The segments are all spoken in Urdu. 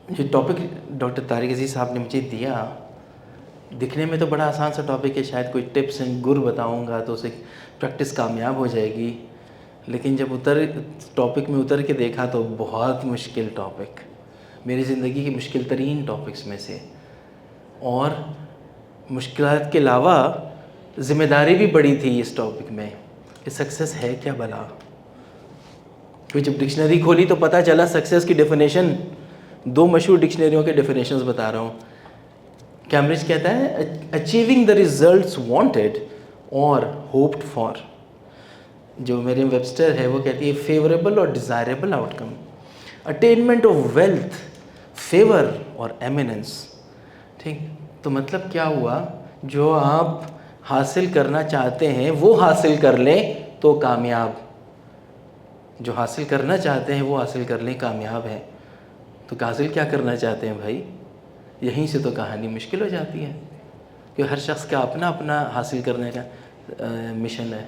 یہ ٹاپک ڈاکٹر طارق عزیز صاحب نے مجھے دیا، دکھنے میں تو بڑا آسان سا ٹاپک ہے، شاید کوئی ٹپس اینڈ گر بتاؤں گا تو اسے پریکٹس کامیاب ہو جائے گی، لیکن جب ٹاپک میں اتر کے دیکھا تو بہت مشکل ٹاپک، میری زندگی کی مشکل ترین ٹاپکس میں سے، اور مشکلات کے علاوہ ذمہ داری بھی بڑی تھی اس ٹاپک میں کہ سکسیس ہے کیا بھلا. کہ جب ڈکشنری کھولی تو پتہ چلا سکسیس کی ڈیفینیشن، دو مشہور ڈکشنریوں کے ڈیفینیشنز بتا رہا ہوں. کیمبرج کہتا ہے اچیونگ دا ریزلٹس وانٹیڈ اور ہوپڈ فار. جو میرے ویبسٹر ہے وہ کہتی ہے فیوریبل اور desirable outcome, attainment of wealth, favour اور ایمیننس. ٹھیک، تو مطلب کیا ہوا، جو آپ حاصل کرنا چاہتے ہیں وہ حاصل کر لیں تو کامیاب، جو حاصل کرنا چاہتے ہیں وہ حاصل کر لیں کامیاب ہے. تو حاصل کیا کرنا چاہتے ہیں بھائی؟ یہیں سے تو کہانی مشکل ہو جاتی ہے کہ ہر شخص کا اپنا اپنا حاصل کرنے کا مشن ہے.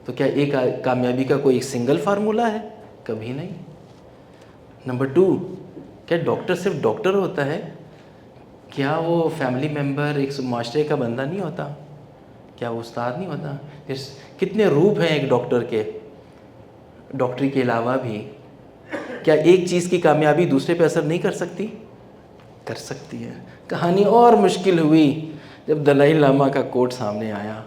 تو کیا ایک کامیابی کا کوئی سنگل فارمولہ ہے؟ کبھی نہیں. نمبر 2، کیا ڈاکٹر صرف ڈاکٹر ہوتا ہے؟ کیا وہ فیملی ممبر ایک معاشرے کا بندہ نہیں ہوتا؟ کیا وہ استاد نہیں ہوتا؟ کتنے روپ ہیں ایک ڈاکٹر کے، ڈاکٹری کے علاوہ بھی. کیا ایک چیز کی کامیابی دوسرے پہ اثر نہیں کر سکتی؟ کر سکتی ہے. کہانی اور مشکل ہوئی جب دلائی لاما کا کوٹ سامنے آیا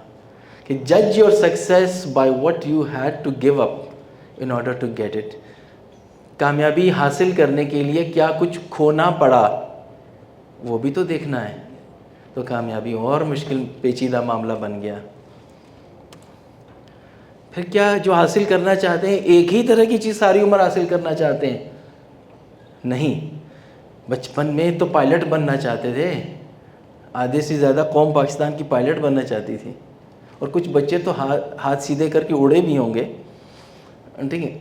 کہ جج your success by what you had to give up in order to get it. کامیابی حاصل کرنے کے لیے کیا کچھ کھونا پڑا وہ بھی تو دیکھنا ہے. تو کامیابی اور مشکل پیچیدہ معاملہ بن گیا. پھر کیا جو حاصل کرنا چاہتے ہیں ایک ہی طرح کی چیز ساری عمر حاصل کرنا چاہتے ہیں؟ نہیں. بچپن میں تو پائلٹ بننا چاہتے تھے، آدھے سے زیادہ قوم پاکستان کی پائلٹ بننا چاہتی تھی، اور کچھ بچے تو ہاتھ سیدھے کر کے اڑے بھی ہوں گے. ٹھیک ہے،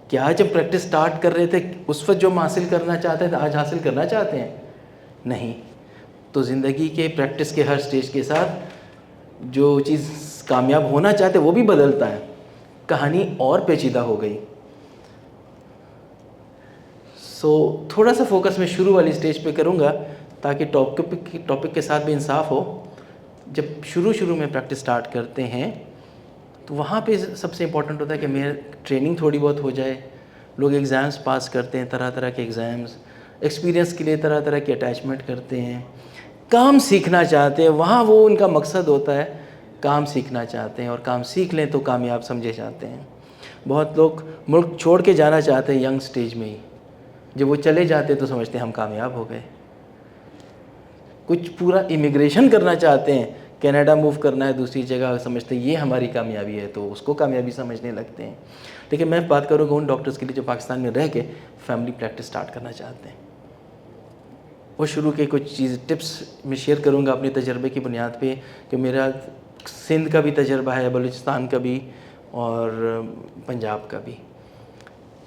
کیا جب پریکٹس سٹارٹ کر رہے تھے اس وقت جو ہم حاصل کرنا چاہتے تھے آج حاصل کرنا چاہتے ہیں؟ نہیں. تو زندگی کے پریکٹس کے ہر سٹیج کے ساتھ جو چیز کامیاب ہونا چاہتے وہ بھی بدلتا ہے. کہانی اور پیچیدہ ہو گئی. تھوڑا سا فوکس میں شروع والی سٹیج پہ کروں گا تاکہ ٹاپک کے ساتھ بھی انصاف ہو. جب شروع میں پریکٹس سٹارٹ کرتے ہیں تو وہاں پہ سب سے امپورٹنٹ ہوتا ہے کہ میرے ٹریننگ تھوڑی بہت ہو جائے. لوگ ایگزامس پاس کرتے ہیں، طرح طرح کے ایگزامس، ایکسپیرینس کے لیے طرح طرح کی اٹیچمنٹ کرتے ہیں، کام سیکھنا چاہتے ہیں. وہاں وہ ان کا مقصد ہوتا ہے کام سیکھنا چاہتے ہیں، اور کام سیکھ لیں تو کامیاب سمجھے جاتے ہیں. بہت لوگ ملک چھوڑ کے جانا چاہتے ہیں ینگ سٹیج میں ہی، جب وہ چلے جاتے تو سمجھتے ہیں ہم کامیاب ہو گئے. کچھ پورا امیگریشن کرنا چاہتے ہیں، کینیڈا موو کرنا ہے دوسری جگہ، سمجھتے ہیں یہ ہماری کامیابی ہے تو اس کو کامیابی سمجھنے لگتے ہیں. لیکن میں بات کروں گا ان ڈاکٹرز کے لیے جو پاکستان میں رہ کے فیملی پریکٹس سٹارٹ کرنا چاہتے ہیں. وہ شروع کے کچھ ٹپس میں شیئر کروں گا اپنے تجربے کی بنیاد پہ، کہ میرا سندھ کا بھی تجربہ ہے، بلوچستان کا بھی، اور پنجاب کا بھی.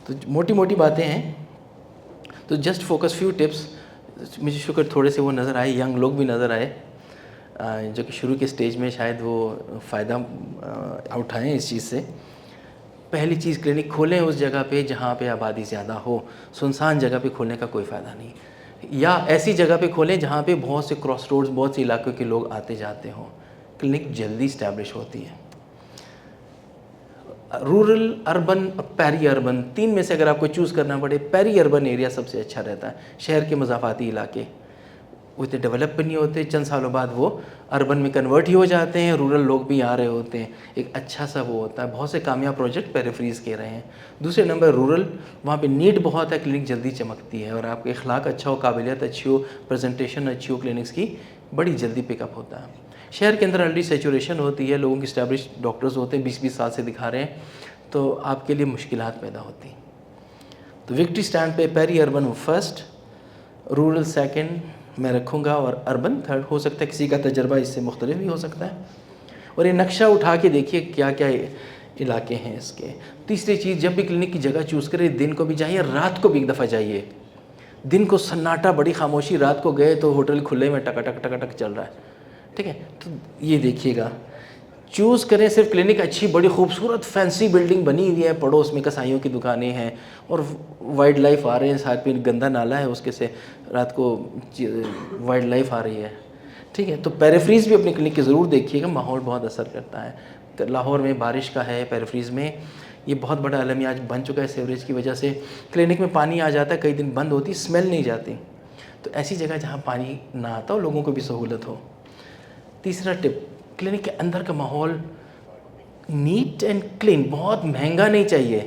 تو موٹی موٹی باتیں ہیں. تو جسٹ فوکس فیو ٹپس. مجھے شکر تھوڑے سے وہ نظر آئے، ینگ لوگ بھی نظر آئے جو کہ شروع کے سٹیج میں شاید وہ فائدہ اٹھائیں اس چیز سے. پہلی چیز، کلینک کھولیں اس جگہ پہ جہاں پہ آبادی زیادہ ہو. سنسان جگہ پہ کھولنے کا کوئی فائدہ نہیں، یا ایسی جگہ پہ کھولیں جہاں پہ بہت سے کراس روڈز، بہت سے علاقوں کے لوگ آتے جاتے ہوں. کلینک جلدی اسٹیبلش ہوتی ہے. رورل، اربن، پیری اربن، تین میں سے اگر آپ کو چوز کرنا پڑے، پیری اربن ایریا سب سے اچھا رہتا ہے. شہر کے مضافاتی علاقے وہ اتنے ڈیولپ بھی نہیں ہوتے، چند سالوں بعد وہ اربن میں کنورٹ ہی ہو جاتے ہیں، رورل لوگ بھی آ رہے ہوتے ہیں. ایک اچھا سا وہ ہوتا ہے. بہت سے کامیاب پروجیکٹ پیریفریز کے رہے ہیں. دوسرے نمبر رورل، وہاں پہ نیڈ بہت ہے، کلینک جلدی چمکتی ہے، اور آپ کا اخلاق اچھا ہو، قابلیت اچھی ہو، پریزنٹیشن اچھی ہو کلینکس کی، بڑی جلدی پک اپ ہوتا ہے. شہر کے اندر آلریڈی سیچوریشن ہوتی ہے، لوگوں کی اسٹیبلش ڈاکٹرز ہوتے ہیں، 20 سال سے دکھا رہے ہیں، تو آپ کے لیے مشکلات پیدا ہوتی ہیں. تو وکٹری سٹینڈ پہ peri-urban first, rural second میں رکھوں گا، اور اربن تھرڈ. ہو سکتا ہے کسی کا تجربہ اس سے مختلف بھی ہو سکتا ہے. اور یہ نقشہ اٹھا کے دیکھیے کیا کیا علاقے ہیں اس کے. تیسری چیز، جب بھی کلینک کی جگہ چوز کرے، دن کو بھی جائیے، رات کو بھی ایک دفعہ جائیے. دن کو سناٹا، بڑی خاموشی، رات کو گئے تو ہوٹل کھلے میں ٹکا ٹک ٹکا ٹک چل رہا ہے. ٹھیک ہے، تو یہ دیکھیے گا. چوز کریں صرف کلینک اچھی بڑی خوبصورت فینسی بلڈنگ بنی ہوئی ہے, پڑوس میں کسائیوں کی دکانیں ہیں اور وائلڈ لائف آ رہے ہیں, ساتھ پہ گندا نالا ہے اس کے سے رات کو وائلڈ لائف آ رہی ہے, ٹھیک ہے. تو پیریفریز بھی اپنی کلینک کی ضرور دیکھیے گا, ماحول بہت اثر کرتا ہے. لاہور میں بارش کا ہے, پیریفریز میں یہ بہت بڑا المیہ آج بن چکا ہے سیوریج کی وجہ سے. کلینک میں پانی آ جاتا ہے, کئی دن بند ہوتی, اسمیل نہیں جاتی. تو ایسی جگہ جہاں پانی نہ آتا ہو, لوگوں کو بھی سہولت ہو. تیسرا ٹپ, کلینک کے اندر کا ماحول نیٹ اینڈ کلین, بہت مہنگا نہیں چاہیے,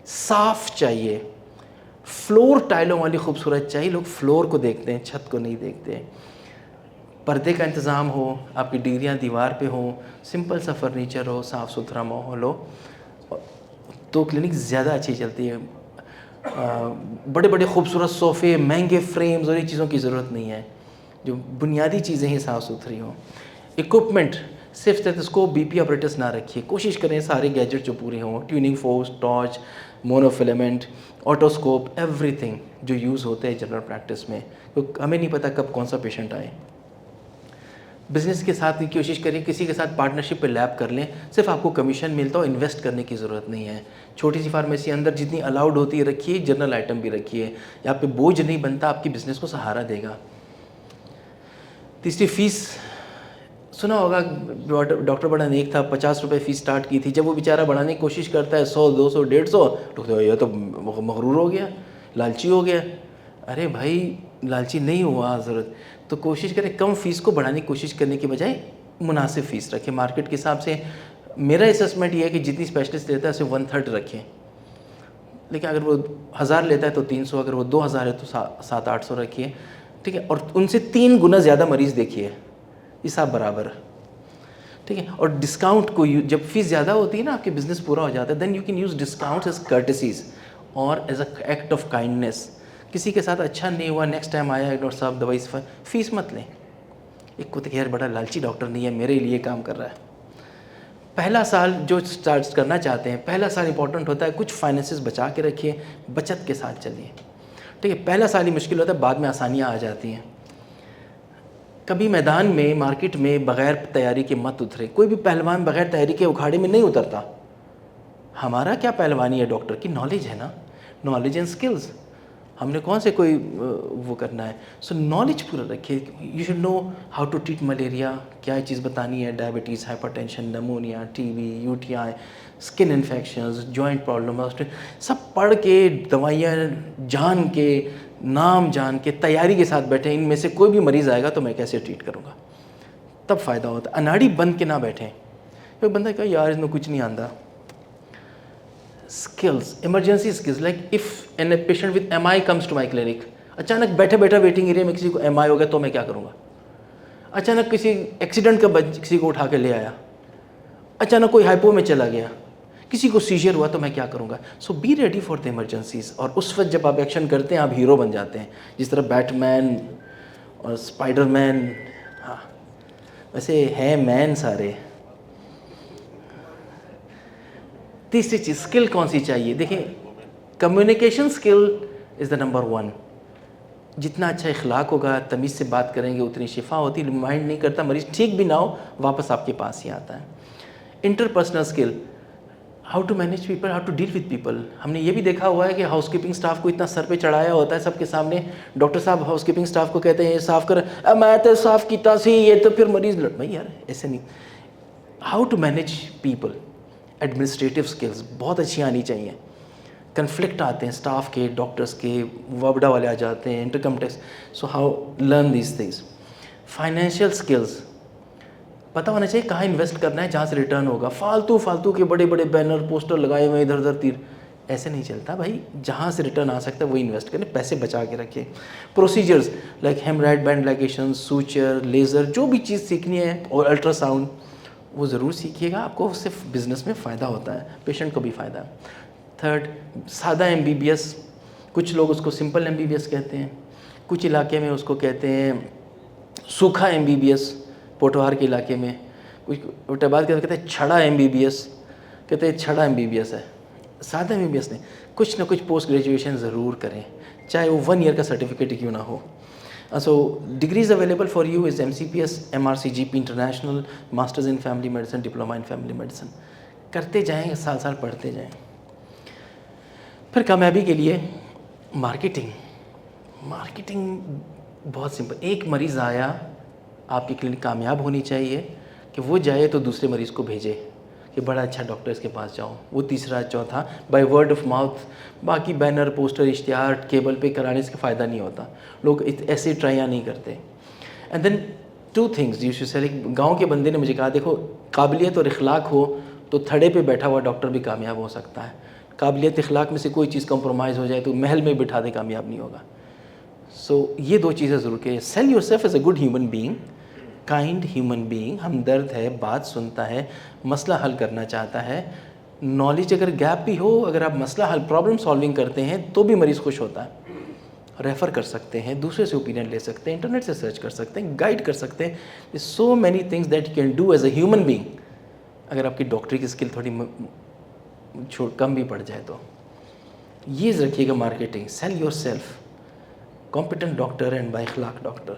صاف چاہیے. فلور ٹائلوں والی خوبصورت چاہیے, لوگ فلور کو دیکھتے ہیں, چھت کو نہیں دیکھتے. پردے کا انتظام ہو, آپ کی ڈگریاں دیوار پہ ہوں, سمپل سا فرنیچر ہو, صاف ستھرا ماحول ہو, تو کلینک زیادہ اچھی چلتی ہے. بڑے بڑے خوبصورت صوفے, مہنگے فریمز اور یہ چیزوں کی ضرورت نہیں ہے, جو بنیادی چیزیں ہی صاف ستھری ہوں. اکوپمنٹ صرف اسٹیتھوسکوپ, بی پی آپریٹس نہ رکھیے, کوشش کریں سارے گیجٹ جو پورے ہوں, tuning forks, torch, monofilament, otoscope, everything جو یوز ہوتے ہیں جنرل پریکٹس میں, ہمیں نہیں پتہ کب کون سا پیشنٹ آئے. بزنس کے ساتھ کی کوشش کریں, کسی کے ساتھ پارٹنرشپ پہ لیب کر لیں, صرف آپ کو کمیشن ملتا ہو, انویسٹ کرنے کی ضرورت نہیں ہے. چھوٹی سی فارمیسی اندر جتنی الاؤڈ ہوتی ہے رکھیے, جنرل آئٹم بھی رکھیے, یا آپ پہ بوجھ نہیں بنتا, آپ کی بزنس کو سہارا دے گا. تیسری فیس, سنا ہوگا ڈاکٹر بڑا نیک تھا, 50 روپے فیس سٹارٹ کی تھی. جب وہ بیچارہ بڑھانے کی کوشش کرتا ہے 100, 200, 150, تو یہ تو مغرور ہو گیا, لالچی ہو گیا. ارے بھائی لالچی نہیں ہوا ضرورت, تو کوشش کریں کم فیس کو بڑھانے کی کوشش کرنے کی بجائے مناسب فیس رکھیں مارکیٹ کے حساب سے. میرا اسسمنٹ یہ ہے کہ جتنی اسپیشلسٹ لیتا ہے اسے 1/3 رکھیں, لیکن اگر وہ 1000 لیتا ہے تو 300, اگر وہ 2000 ہے تو 700-800 رکھیے, ٹھیک ہے. اور ان سے 3 گنا زیادہ مریض دیکھیے, حساب برابر, ٹھیک ہے. اور ڈسکاؤنٹ کو جب فیس زیادہ ہوتی ہے نا, آپ کے بزنس پورا ہو جاتا ہے, then you can use discount as courtesies اور as a act of kindness. کسی کے ساتھ اچھا نہیں ہوا, نیکسٹ ٹائم آیا ڈاکٹر صاحب دوائی فیس مت لیں. ایک کو تو خیر بڑا لالچی ڈاکٹر نہیں ہے, میرے لیے کام کر رہا ہے. پہلا سال جو اسٹارٹ کرنا چاہتے ہیں, پہلا سال امپورٹنٹ ہوتا ہے, کچھ فائنینسز بچا کے رکھیے, بچت کے ساتھ چلیے, ٹھیک ہے. پہلا سال ہی مشکل ہوتا ہے, بعد میں آسانیاں آ جاتی ہیں. کبھی میدان میں, مارکیٹ میں بغیر تیاری کے مت اترے. کوئی بھی پہلوان بغیر تیاری کے اکھاڑے میں نہیں اترتا. ہمارا کیا پہلوانی ہے, ڈاکٹر کی نالج ہے نا, نالج اینڈ اسکلز. ہم نے کون سے کوئی وہ کرنا ہے. سو نالج پورا رکھیے. You should know how to treat malaria, کیا چیز بتانی ہے, diabetes, hypertension, pneumonia, T B, U T I, skin infections, joint problem, سب پڑھ کے, دوائیاں جان کے, نام جان کے, تیاری کے ساتھ بیٹھیں. ان میں سے کوئی بھی مریض آئے گا تو میں کیسے ٹریٹ کروں گا, تب فائدہ ہوتا ہے. اناڑی بند کے نہ بیٹھیں. کوئی بندہ کہا یار اس میں کچھ نہیں آتا. Skills, emergency skills, like if an a patient with M I comes to my clinic, اچانک بیٹھے بیٹھا ویٹنگ ایریا میں کسی کو ایم آئی ہو گیا تو میں کیا کروں گا. اچانک کسی ایکسیڈنٹ کا کسی کو اٹھا کے لے آیا, اچانک کوئی ہائپو میں چلا گیا, کسی کو سیجر ہوا تو میں کیا کروں گا. So be ready for the emergencies. اور اس وقت جب آپ ایکشن کرتے ہیں آپ ہیرو بن جاتے ہیں, جس طرح بیٹ مین اور اسپائڈر مین. ہاں ویسے ہے مین سارے. تیسری چیز, اسکل کون سی چاہیے. دیکھیں communication skill is the number 1. جتنا اچھا اخلاق ہوگا, تمیز سے بات کریں گے, اتنی شفا ہوتی. مائنڈ نہیں کرتا, مریض ٹھیک بھی نہ ہو واپس آپ کے پاس ہی آتا ہے. Interpersonal skill, how to manage people, how to deal with people. ہم نے یہ بھی دیکھا ہوا ہے کہ ہاؤس کیپنگ اسٹاف کو اتنا سر پہ چڑھایا ہوتا ہے سب کے سامنے. ڈاکٹر صاحب ہاؤس کیپنگ اسٹاف کو کہتے ہیں یہ صاف کر, میں تو صاف کیتا سی, یہ تو پھر مریض لڑ. بھائی یار ایسے نہیں. How to manage people, administrative skills بہت اچھی آنی چاہیے. کنفلکٹ آتے ہیں اسٹاف کے, ڈاکٹرس کے, وابڈا والے آ جاتے ہیں, income tax. So how learn these things. Financial skills, پتہ ہونا چاہیے کہاں انویسٹ کرنا ہے جہاں سے ریٹرن ہوگا. فالتو کے بڑے بڑے بینر پوسٹر لگائے ہوئے ادھر ادھر تیر, ایسے نہیں چلتا بھائی. جہاں سے ریٹرن آ سکتا ہے وہی انویسٹ کریں, پیسے بچا کے رکھیں. Procedures like haemorrhoid band لائگیشن, سوچر, laser, جو بھی چیز سیکھنی ہے, اور الٹرا ساؤنڈ وہ ضرور سیکھیے گا. آپ کو اس سے بزنس میں فائدہ ہوتا ہے, پیشنٹ کو بھی فائدہ ہے. تھرڈ, سادہ MBBS. کچھ لوگ اس کو سمپل MBBS کہتے ہیں, کچھ علاقے میں اس کو کہتے ہیں سوکھا MBBS. پوٹوہار کے علاقے میں کچھ الٹا بات کہتے ہیں چھڑا MBBS, کہتے ہیں چھڑا MBBS ہے. سادہ MBBS نہیں, کچھ نہ کچھ پوسٹ گریجویشن ضرور کریں, چاہے وہ 1 ایئر کا سرٹیفکیٹ کیوں نہ ہو. So degrees available for you is MCPS, MRCGP International, Masters in Family Medicine, Diploma in Family Medicine. کرتے جائیں, سال سال پڑھتے جائیں. پھر کامیابی کے لیے مارکیٹنگ بہت سمپل. ایک مریض آیا آپ کی کلینک, کامیاب ہونی چاہیے کہ وہ جائے تو دوسرے مریض کو بھیجے کہ بڑا اچھا ڈاکٹر اس کے پاس جاؤ. وہ تیسرا چوتھا بائی ورڈ آف ماؤتھ. باقی بینر پوسٹر اشتہار کیبل پہ کرانے سے فائدہ نہیں ہوتا, لوگ ایسے ٹرائیاں نہیں کرتے. And then 2 things you should say. گاؤں کے بندے نے مجھے کہا دیکھو قابلیت اور اخلاق ہو تو تھڑے پہ بیٹھا ہوا ڈاکٹر بھی کامیاب ہو سکتا ہے. قابلیت اخلاق میں سے کوئی چیز کمپرومائز ہو جائے تو محل میں بٹھا دے کامیاب نہیں ہوگا. سو یہ 2 چیزیں ضرور کہ sell yourself as a good human being, kind human being, ہمدرد ہے, بات سنتا ہے, مسئلہ حل کرنا چاہتا ہے. نالج اگر گیپ بھی ہو, اگر آپ مسئلہ حل پرابلم سالونگ کرتے ہیں تو بھی مریض خوش ہوتا ہے. ریفر کر سکتے ہیں, دوسرے سے اوپینین لے سکتے ہیں, انٹرنیٹ سے سرچ کر سکتے ہیں, گائیڈ کر سکتے ہیں. So many things that you can do as a human being. اگر آپ کی ڈاکٹری کی اسکل تھوڑی کم بھی پڑ جائے تو یہ رکھیے گا marketing. Sell yourself, competent doctor and با اخلاق ڈاکٹر.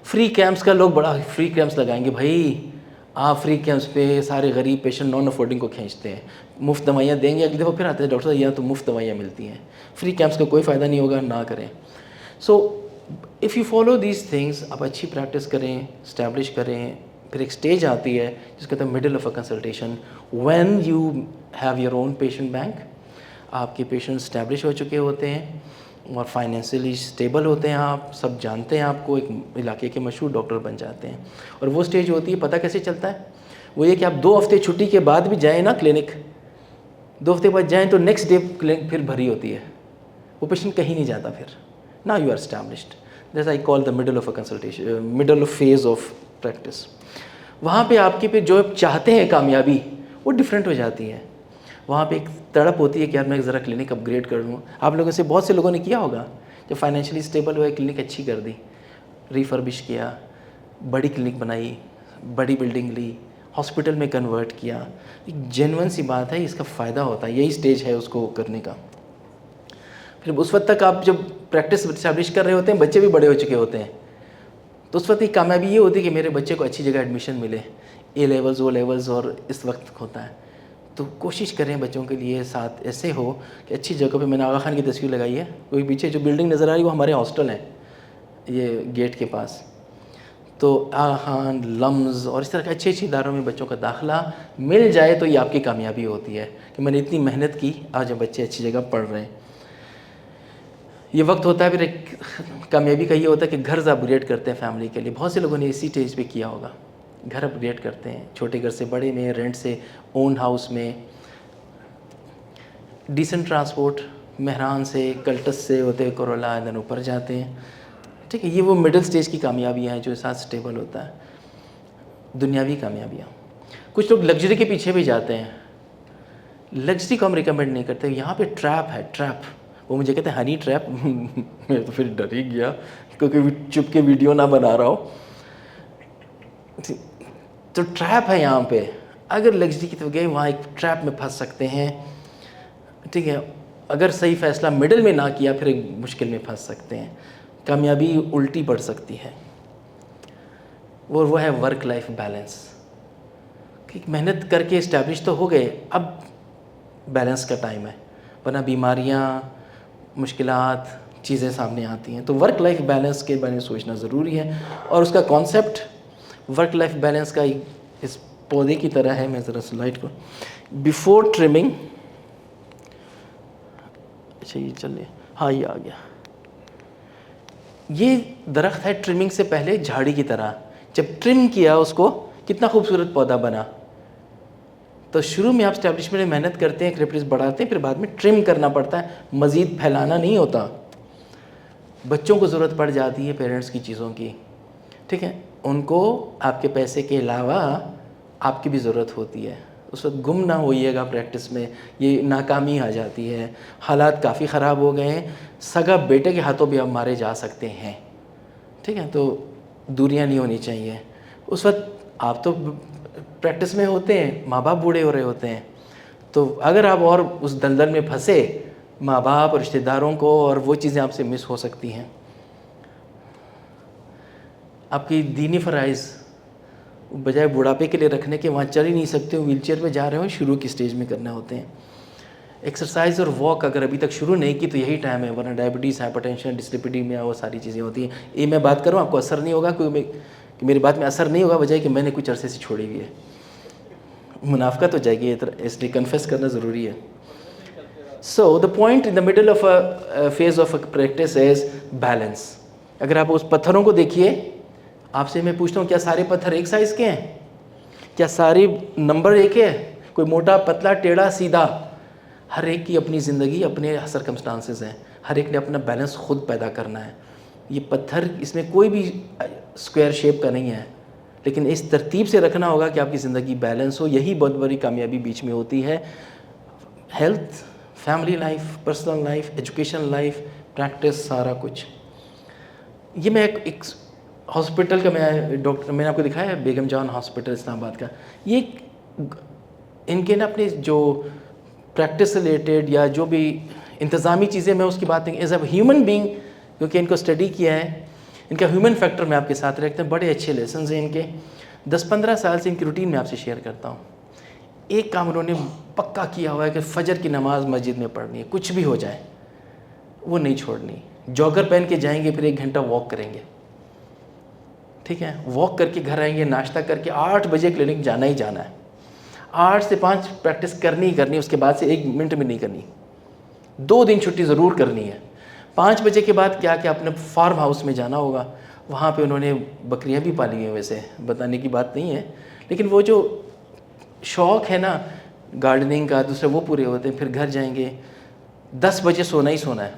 فری کیمپس کا لوگ بڑا فری کیمپس لگائیں گے. بھائی آپ فری کیمپس پہ سارے غریب پیشنٹ نان افورڈنگ کو کھینچتے ہیں, مفت دوائیاں دیں گے, اگلی دفعہ پھر آتے ہیں ڈاکٹر صاحب یہاں تو مفت دوائیاں ملتی ہیں. فری کیمپس کا کوئی فائدہ نہیں ہوگا, نہ کریں. So if you follow these things, آپ اچھی پریکٹس کریں, اسٹیبلش کریں. پھر ایک اسٹیج آتی ہے جس کو کہتے ہیں middle of a consultation, when you have your own patient bank. آپ کے پیشنٹ اسٹیبلش ہو چکے ہوتے ہیں اور فائنینشلی اسٹیبل ہوتے ہیں, آپ سب جانتے ہیں آپ کو, ایک علاقے کے مشہور ڈاکٹر بن جاتے ہیں. اور وہ اسٹیج ہوتی ہے, پتہ کیسے چلتا ہے, وہ یہ کہ آپ 2 ہفتے چھٹی کے بعد بھی جائیں نا کلینک, 2 ہفتے بعد جائیں تو نیکسٹ ڈے کلینک پھر بھری ہوتی ہے, وہ پیشنٹ کہیں نہیں جاتا. پھر نا you are established. That's I call the middle of a consultation, middle of phase of practice. وہاں پہ آپ کے پہ جو چاہتے ہیں کامیابی وہ ڈفرینٹ ہو جاتی ہے. وہاں پہ ایک تڑپ ہوتی ہے کہ یار میں ذرا کلینک اپ گریڈ کر لوں. آپ لوگوں سے بہت سے لوگوں نے کیا ہوگا, جب فائنینشلی اسٹیبل ہوئے کلینک اچھی کر دی, ریفربش کیا, بڑی کلینک بنائی, بڑی بلڈنگ لی, ہاسپٹل میں کنورٹ کیا. ایک جینون سی بات ہے, اس کا فائدہ ہوتا ہے, یہی اسٹیج ہے اس کو کرنے کا. پھر اس وقت تک آپ جب پریکٹس اسٹیبلش کر رہے ہوتے ہیں, بچے بھی بڑے ہو چکے ہوتے ہیں, تو اس وقت ایک کامیابی یہ ہوتی ہے کہ میرے بچے کو اچھی جگہ ایڈمیشن ملے. اے لیولز, او لیولز, اور اس وقت ہوتا ہے. تو کوشش کریں بچوں کے لیے ساتھ ایسے ہو کہ اچھی جگہ پہ. میں نے آغا خان کی تصویر لگائی ہے, کوئی پیچھے جو بلڈنگ نظر آ رہی ہے وہ ہمارے ہاسٹل ہیں, یہ گیٹ کے پاس. تو آغا خان, لمز اور اس طرح کے اچھے اداروں میں بچوں کا داخلہ مل جائے تو یہ آپ کی کامیابی ہوتی ہے کہ میں نے اتنی محنت کی, آج بچے اچھی جگہ پڑھ رہے ہیں. یہ وقت ہوتا ہے. پھر ایک کامیابی کا یہ ہوتا ہے کہ گھر اپ گریڈ کرتے ہیں فیملی کے لیے. بہت سے لوگوں نے اسی اسٹیج پہ کیا ہوگا, گھر اپ گریڈ کرتے ہیں, چھوٹے گھر سے بڑے میں, رینٹ سے اون ہاؤس میں, ڈیسنٹ ٹرانسپورٹ, مہران سے کلٹس سے ہوتے ہوئے کرولا دن اوپر جاتے ہیں. ٹھیک ہے, یہ وہ مڈل اسٹیج کی کامیابیاں ہیں جو ساتھ اسٹیبل ہوتا ہے. دنیاوی کامیابیاں. کچھ لوگ لگژری کے پیچھے بھی جاتے ہیں. لگژری کو ہم ریکمینڈ نہیں کرتے. یہاں پہ ٹریپ ہے, ٹریپ. وہ مجھے کہتے ہیں ہنی ٹریپ. میں تو پھر ڈر ہی گیا کیونکہ چپ کے ویڈیو نہ بنا رہا ہو. تو ٹریپ ہے یہاں پہ. اگر لگژری کی طرف گئے وہاں ایک ٹریپ میں پھنس سکتے ہیں. ٹھیک ہے, اگر صحیح فیصلہ مڈل میں نہ کیا پھر ایک مشکل میں پھنس سکتے ہیں. کامیابی الٹی پڑ سکتی ہے. وہ ہے ورک لائف بیلنس. محنت کر کے اسٹیبلش تو ہو گئے, اب بیلنس کا ٹائم ہے, ورنہ بیماریاں, مشکلات, چیزیں سامنے آتی ہیں. تو ورک لائف بیلنس کے بارے میں سوچنا ضروری ہے. اور اس کا کانسیپٹ ورک لائف بیلنس کا اس پودے کی طرح ہے. میں ذرا سلائڈ کو بیفور ٹرمنگ, اچھا یہ چلے, ہاں یہ آ گیا. یہ درخت ہے ٹرمنگ سے پہلے جھاڑی کی طرح. جب ٹرم کیا اس کو کتنا خوبصورت پودا بنا. تو شروع میں آپ اسٹیبلشمنٹ میں محنت کرتے ہیں, کریپٹس بڑھاتے ہیں, پھر بعد میں ٹرم کرنا پڑتا ہے, مزید پھیلانا نہیں ہوتا. بچوں کو ضرورت پڑ جاتی ہے پیرنٹس کی چیزوں کی. ٹھیک ہے, ان کو آپ کے پیسے کے علاوہ آپ کی بھی ضرورت ہوتی ہے. اس وقت گم نہ ہوئیے گا پریکٹس میں. یہ ناکامی آ جاتی ہے, حالات کافی خراب ہو گئے ہیں, سگا بیٹے کے ہاتھوں بھی اب مارے جا سکتے ہیں. ٹھیک ہے, تو دوریاں نہیں ہونی چاہیے. اس وقت آپ تو پریکٹس میں ہوتے ہیں, ماں باپ بوڑھے ہو رہے ہوتے ہیں. تو اگر آپ اور اس دلدل میں پھنسے, ماں باپ اور رشتہ داروں کو اور وہ چیزیں آپ سے مس ہو سکتی ہیں. آپ کی دینی فرائض بجائے بڑھاپے کے لیے رکھنے کے وہاں چل ہی نہیں سکتے ہو، ویل چیئر میں جا رہے ہو، شروع کی سٹیج میں کرنے ہوتے ہیں. ایکسرسائز اور واک اگر ابھی تک شروع نہیں کی تو یہی ٹائم ہے، ورنہ ڈائبٹیز، ہائپر ٹینشن، ڈسلیپیڈیمیا، وہ ساری چیزیں ہوتی ہیں. یہ میں بات کروں آپ کو اثر نہیں ہوگا، کہ میری بات میں اثر نہیں ہوگا بجائے کہ میں نے کچھ عرصے سے چھوڑی ہوئی ہے. منافقت ہو جائے گی، اس لیے کنفیس کرنا ضروری ہے. So the point in the middle of a phase of a practice is balance. اگر آپ اس پتھروں کو دیکھیے، آپ سے میں پوچھتا ہوں کیا سارے پتھر ایک سائز کے ہیں؟ کیا سارے نمبر ایک ہے؟ کوئی موٹا، پتلا، ٹیڑھا، سیدھا؟ ہر ایک کی اپنی زندگی، اپنے سرکمسٹانسز ہیں. ہر ایک نے اپنا بیلنس خود پیدا کرنا ہے. یہ پتھر، اس میں کوئی بھی اسکوائر شیپ کا نہیں ہے، لیکن اس ترتیب سے رکھنا ہوگا کہ آپ کی زندگی بیلنس ہو. یہی بہت بڑی کامیابی بیچ میں ہوتی ہے. Health, family life, personal life, education life, practice, سارا کچھ. یہ میں ایک ہاسپٹل کا میں نے آپ کو دکھایا ہے، بیگم جان ہاسپٹل اسلام آباد کا. یہ ان کے نا اپنے جو پریکٹس ریلیٹڈ یا جو بھی انتظامی چیزیں، میں اس کی بات نہیں، ایز اے ہیومن بینگ کیونکہ ان کو اسٹڈی کیا ہے، ان کا ہیومن فیکٹر میں آپ کے ساتھ رکھتے ہیں. بڑے اچھے لیسنز ہیں ان کے. 10-15 سال سے ان کی روٹین میں آپ سے شیئر کرتا ہوں. ایک کام انہوں نے پکا کیا ہوا ہے کہ فجر کی نماز مسجد میں پڑھنی ہے، کچھ بھی ہو جائے وہ نہیں چھوڑنی. جاگر پہن کے جائیں گے، پھر 1 گھنٹہ واک کریں گے. ٹھیک ہے، واک کر کے گھر آئیں گے، ناشتہ کر کے 8 بجے کلینک جانا ہی جانا ہے. 8 سے 5 پریکٹس کرنی ہی کرنی، اس کے بعد سے 1 منٹ بھی نہیں کرنی. 2 دن چھٹی ضرور کرنی ہے. 5 بجے کے بعد کیا کہ اپنے فارم ہاؤس میں جانا ہوگا. وہاں پہ انہوں نے بکریاں بھی پالی ہیں، ویسے بتانے کی بات نہیں ہے، لیکن وہ جو شوق ہے نا گارڈننگ کا، دوسرے وہ پورے ہوتے ہیں. پھر گھر جائیں گے، 10 بجے سونا ہی سونا ہے،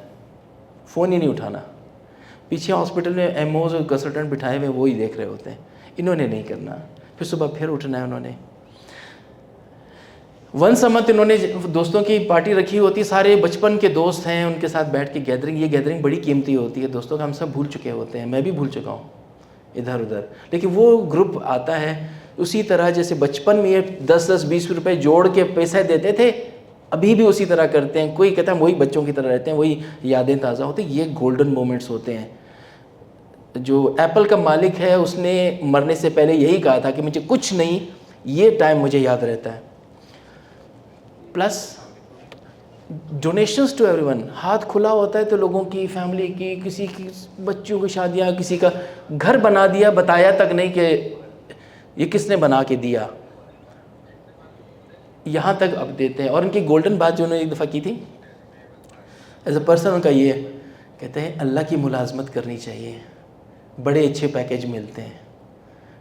فون ہی نہیں اٹھانا. پیچھے ہاسپٹل میں ایم اوز اور کنسلٹنٹ بٹھائے ہوئے وہی دیکھ رہے ہوتے ہیں. انہوں نے نہیں کرنا. پھر صبح پھر اٹھنا ہے. انہوں نے ونس اے منتھ انہوں نے دوستوں کی پارٹی رکھی ہوتی ہے، سارے بچپن کے دوست ہیں، ان کے ساتھ بیٹھ کے گیدرنگ. یہ گیدرنگ بڑی قیمتی ہوتی ہے دوستوں کا، ہم سب بھول چکے ہوتے ہیں، میں بھی بھول چکا ہوں ادھر ادھر. لیکن وہ گروپ آتا ہے اسی طرح جیسے بچپن میں یہ 10-20 روپے جوڑ کے پیسے دیتے تھے، ابھی بھی اسی طرح کرتے ہیں. کوئی کہتا ہے وہی بچوں کی طرح رہتے ہیں، وہی یادیں تازہ ہوتی ہیں. یہ گولڈن مومنٹس ہوتے ہیں. جو ایپل کا مالک ہے اس نے مرنے سے پہلے یہی کہا تھا کہ مجھے کچھ نہیں، یہ ٹائم مجھے یاد رہتا ہے. Plus donations to everyone, ہاتھ کھلا ہوتا ہے تو لوگوں کی، فیملی کی، کسی کی بچوں کی شادیاں، کسی کا گھر بنا دیا، بتایا تک نہیں کہ یہ کس نے بنا کے دیا، یہاں تک اب دیتے ہیں. اور ان کی گولڈن بات جو انہوں نے ایک دفعہ کی تھی ایز اے پرسن، ان کا یہ کہتے ہیں اللہ کی ملازمت کرنی چاہیے، بڑے اچھے پیکیج ملتے ہیں.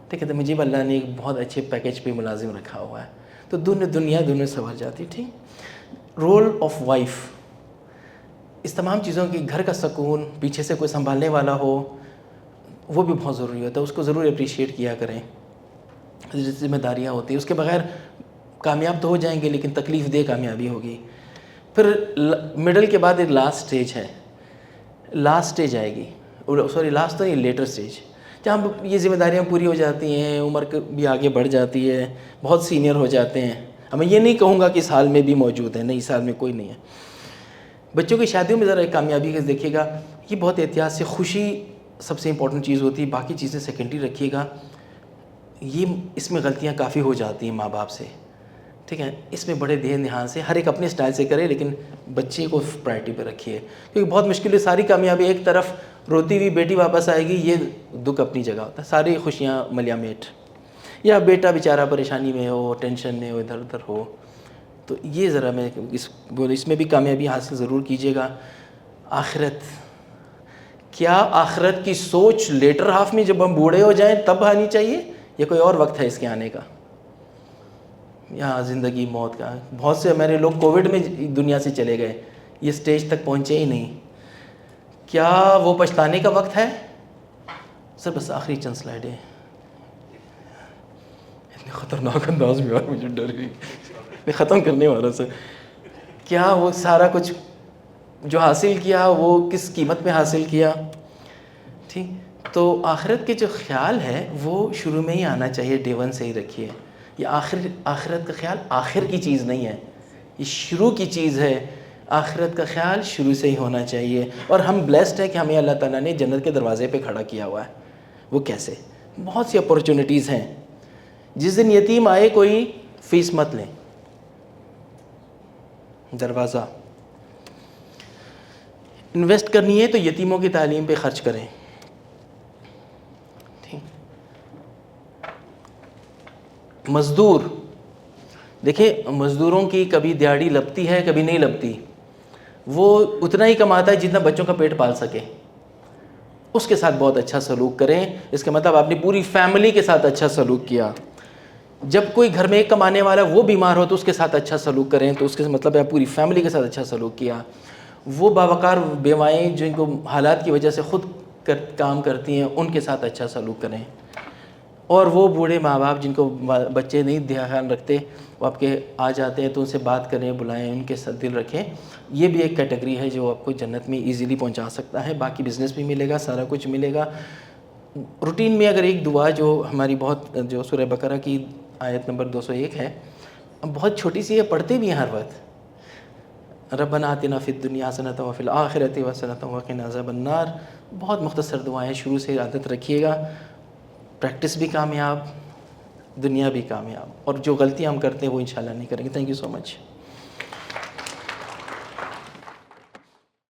ٹھیک ہے، تو مجھے اللہ نے ایک بہت اچھے پیکیج پہ ملازم رکھا ہوا ہے، تو دنیا سنور جاتی. ٹھیک. رول آف وائف، اس تمام چیزوں کی، گھر کا سکون، پیچھے سے کوئی سنبھالنے والا ہو، وہ بھی بہت ضروری ہوتا ہے. اس کو ضرور اپریشیٹ کیا کریں. ذمہ داریاں ہوتی ہیں، اس کے بغیر کامیاب تو ہو جائیں گے لیکن تکلیف دہ کامیابی ہوگی. پھر مڈل کے بعد ایک لاسٹ سٹیج ہے، لاسٹ سٹیج آئے گی، لاسٹ تو نہیں، لیٹر سٹیج، جہاں یہ ذمہ داریاں پوری ہو جاتی ہیں، عمر بھی آگے بڑھ جاتی ہے، بہت سینئر ہو جاتے ہیں. اب میں یہ نہیں کہوں گا کہ اس حال میں بھی موجود ہے، نہیں، اس حال میں کوئی نہیں ہے. بچوں کی شادیوں میں ذرا ایک کامیابی کا دیکھیے گا، یہ بہت احتیاط سے، خوشی سب سے امپورٹنٹ چیز ہوتی ہے، باقی چیزیں سیکنڈری رکھیے گا. اس میں غلطیاں کافی ہو جاتی ہیں ماں باپ سے. ٹھیک ہے، اس میں بڑے دھیان سے، ہر ایک اپنے اسٹائل سے کرے، لیکن بچے کو پرائرٹی پہ رکھیے. کیونکہ بہت مشکل ہے، ساری کامیابی ایک طرف روتی ہوئی بیٹی واپس آئے گی، یہ دکھ اپنی جگہ ہوتا ہے. ساری خوشیاں ملیا میٹ، یا بیٹا بیچارہ پریشانی میں ہو، ٹینشن میں ہو، ادھر ادھر ہو. تو یہ ذرا میں اس میں بھی کامیابی حاصل ضرور کیجیے گا. آخرت، کیا آخرت کی سوچ لیٹر ہاف میں جب ہم بوڑھے ہو جائیں تب آنی چاہیے، یا کوئی اور وقت ہے اس کے آنے کا؟ یا زندگی موت کا؟ بہت سے ہمارے لوگ کووڈ میں دنیا سے چلے گئے، یہ سٹیج تک پہنچے ہی نہیں. کیا وہ پچھتانے کا وقت ہے؟ سر بس آخری چند سلائڈیں، اتنے خطرناک انداز میں، اور مجھے ڈر گئی، میں ختم کرنے والا سر. کیا وہ سارا کچھ جو حاصل کیا وہ کس قیمت میں حاصل کیا؟ ٹھیک. تو آخرت کے جو خیال ہے وہ شروع میں ہی آنا چاہیے، ڈے ون سے ہی رکھیے. یہ آخرت کا خیال آخر کی چیز نہیں ہے، یہ شروع کی چیز ہے. آخرت کا خیال شروع سے ہی ہونا چاہیے. اور ہم بلیسڈ ہیں کہ ہمیں اللہ تعالیٰ نے جنت کے دروازے پہ کھڑا کیا ہوا ہے. وہ کیسے؟ بہت سی اپورچونیٹیز ہیں. جس دن یتیم آئے کوئی فیس مت لیں. دروازہ انویسٹ کرنی ہے تو یتیموں کی تعلیم پہ خرچ کریں. مزدور دیکھیں، مزدوروں کی کبھی دیہڑی لپتی ہے کبھی نہیں لپتی. وہ اتنا ہی کماتا ہے جتنا بچوں کا پیٹ پال سکے. اس کے ساتھ بہت اچھا سلوک کریں. اس کا مطلب آپ نے پوری فیملی کے ساتھ اچھا سلوک کیا. جب کوئی گھر میں ایک کمانے والا وہ بیمار ہو تو اس کے ساتھ اچھا سلوک کریں، تو اس کے مطلب ہے پوری فیملی کے ساتھ اچھا سلوک کیا. وہ باوقار بیوائیں جن کو حالات کی وجہ سے خود کام کرتی ہیں، ان کے ساتھ اچھا سلوک کریں. اور وہ بوڑھے ماں باپ جن کو بچے نہیں دھیان رکھتے، وہ آپ کے آ جاتے ہیں تو ان سے بات کریں، بلائیں، ان کے ساتھ دل رکھیں. یہ بھی ایک کیٹیگری ہے جو آپ کو جنت میں ایزیلی پہنچا سکتا ہے. باقی بزنس بھی ملے گا، سارا کچھ ملے گا. روٹین میں اگر ایک دعا جو ہماری بہت، جو سورہ بقرہ کی آیت نمبر 201 ہے، بہت چھوٹی سی ہے، پڑھتے بھی ہیں ہر وقت. ربنا آتنا فی الدنیا حسنۃ وفی الآخرۃ حسنۃ وقنا عذاب النار. بہت مختصر دعائیں، شروع سے عادت رکھیے گا. پریکٹس بھی کامیاب، دنیا بھی کامیاب، اور جو غلطیاں ہم کرتے ہیں وہ انشاءاللہ نہیں کریں گے. Thank you so much.